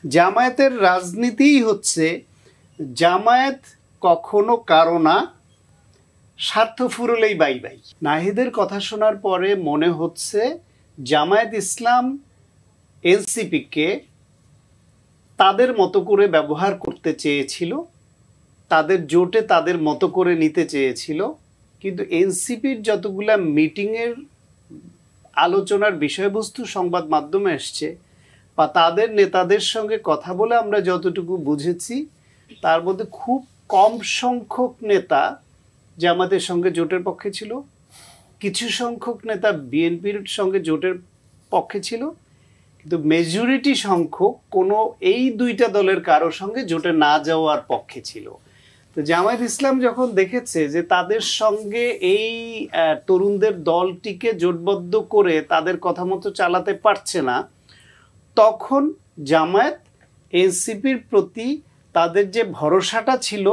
জামায়াতের রাজনীতিই হচ্ছে জামায়াত কখনো কারো না, স্বার্থ ফুরলেই বাই বাই। নাহিদের কথা শোনার পরে মনে হচ্ছে জামায়াত ইসলাম এনসিপিকে তাদের মতো করে ব্যবহার করতে চেয়েছিল, তাদের জোটে তাদের মতো করে নিতে চেয়েছিল। কিন্তু এনসিপির যতগুলা মিটিংয়ের আলোচনার বিষয়বস্তু সংবাদ মাধ্যমে এসছে বা তাদের নেতাদের সঙ্গে কথা বলে আমরা যতটুকু বুঝেছি, তার মধ্যে খুব কম সংখ্যক নেতা জামাতের সঙ্গে জোটের পক্ষে ছিল, কিছু সংখ্যক নেতা বিএনপির সঙ্গে জোটের পক্ষে ছিল, কিন্তু মেজরিটি সংখ্যক কোনো এই দুইটা দলের কারোর সঙ্গে জোটে না যাওয়ার পক্ষে ছিল। তো জামায়াত ইসলাম যখন দেখেছে যে তাদের সঙ্গে এই তরুণদের দলটিকে জোটবদ্ধ করে তাদের কথা মতো চালাতে পারছে না, তখন জামায়াত এনসিপির প্রতি তাদের যে ভরসাটা ছিল,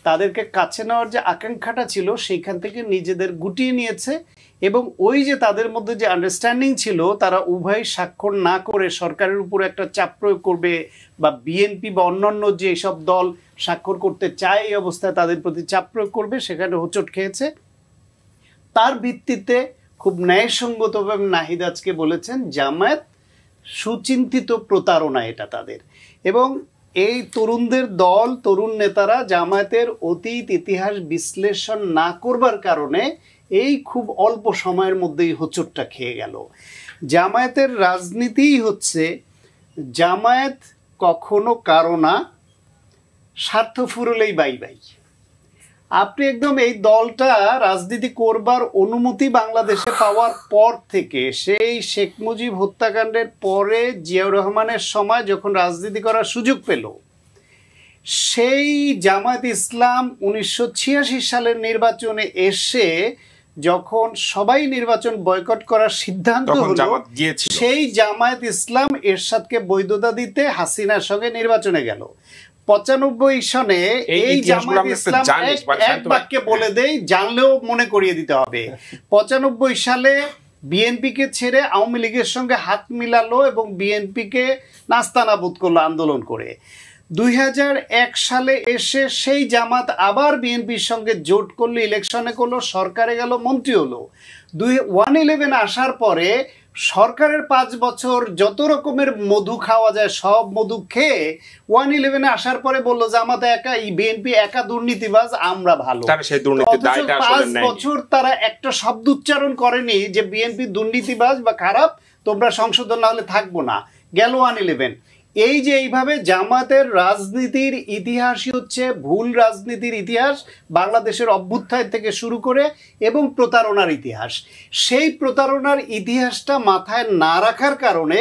তাদেরকে কাছে নেওয়ার যে আকাঙ্ক্ষাটা ছিল, সেইখান থেকে নিজেদের গুটিয়ে নিয়েছে। এবং ওই যে তাদের মধ্যে যে আন্ডারস্ট্যান্ডিং ছিল, তারা উভয় স্বাক্ষর না করে সরকারের উপর একটা চাপ প্রয়োগ করবে বা বিএনপি বা অন্যান্য যে সব দল স্বাক্ষর করতে চায় এই অবস্থায় তাদের প্রতি চাপ প্রয়োগ করবে, সেখানে হোঁচট খেয়েছে। তার ভিত্তিতে খুব ন্যায়সঙ্গতভাবে নাহিদ আজকে বলেছেন জামায়াত সুচিন্তিত প্রতারণা এটা তাদের। এবং এই তরুণদের দল, তরুণ নেতারা জামায়াতের অতীত ইতিহাস বিশ্লেষণ না করবার কারণে এই খুব অল্প সময়ের মধ্যেই হোঁচটটা খেয়ে গেল। জামায়াতের রাজনীতিই হচ্ছে জামায়াত কখনো কারো না, স্বার্থ ফুরলেই বাই বাই। আপনি একদম এই দলটা রাজনীতি করবার অনুমতি বাংলাদেশে পাওয়ার পর থেকে, সেই শেখ মুজিব হত্যাকাণ্ডের পরে জিয়াউর রহমানের সময় যখন রাজনীতি করার সুযোগ পেল, সেই জামায়াত ইসলাম 1986 সালের নির্বাচনে এসে যখন সবাই নির্বাচন বয়কট করার সিদ্ধান্ত হলো, সেই জামায়াত ইসলাম এরশাদকে বৈধতা দিতে হাসিনার সঙ্গে নির্বাচনে গেল। 95 সনে এই জামায়াত ইসলাম এক বাক্যে বলে দেয়, জানলেও মনে করিয়ে দিতে হবে। 95 সালে বিএনপিকে ছেড়ে আওয়ামী লীগের সঙ্গে হাত মিলালো এবং বিএনপিকে নাস্তানাবুদ করলো আন্দোলন করে। 2001 সালে এসে সেই জামাত আবার বিএনপির সঙ্গে জোট করলো, ইলেকশনে করলো, সরকারে গেল, মন্ত্রী হলো। 111 আসার পরে সরকারের 5 বছর যত রকমের মধু খাওয়া যায় সব মধু খেয়ে 111 আসার পরে বললো জামাত একা, বিএনপি একা দুর্নীতিবাজ, আমরা ভালো। 5 বছর তারা একটা শব্দ উচ্চারণ করেনি যে বিএনপি দুর্নীতিবাজ বা খারাপ, তোমরা সংশোধন না হলে থাকবো না। গেল 111। এই যে এইভাবে জামাতের রাজনীতির ইতিহাসই হচ্ছে ভুল রাজনীতির ইতিহাস, বাংলাদেশের অভ্যুত্থান থেকে শুরু করে, এবং প্রতারণার ইতিহাস। সেই প্রতারণার ইতিহাসটা মাথায় না রাখার কারণে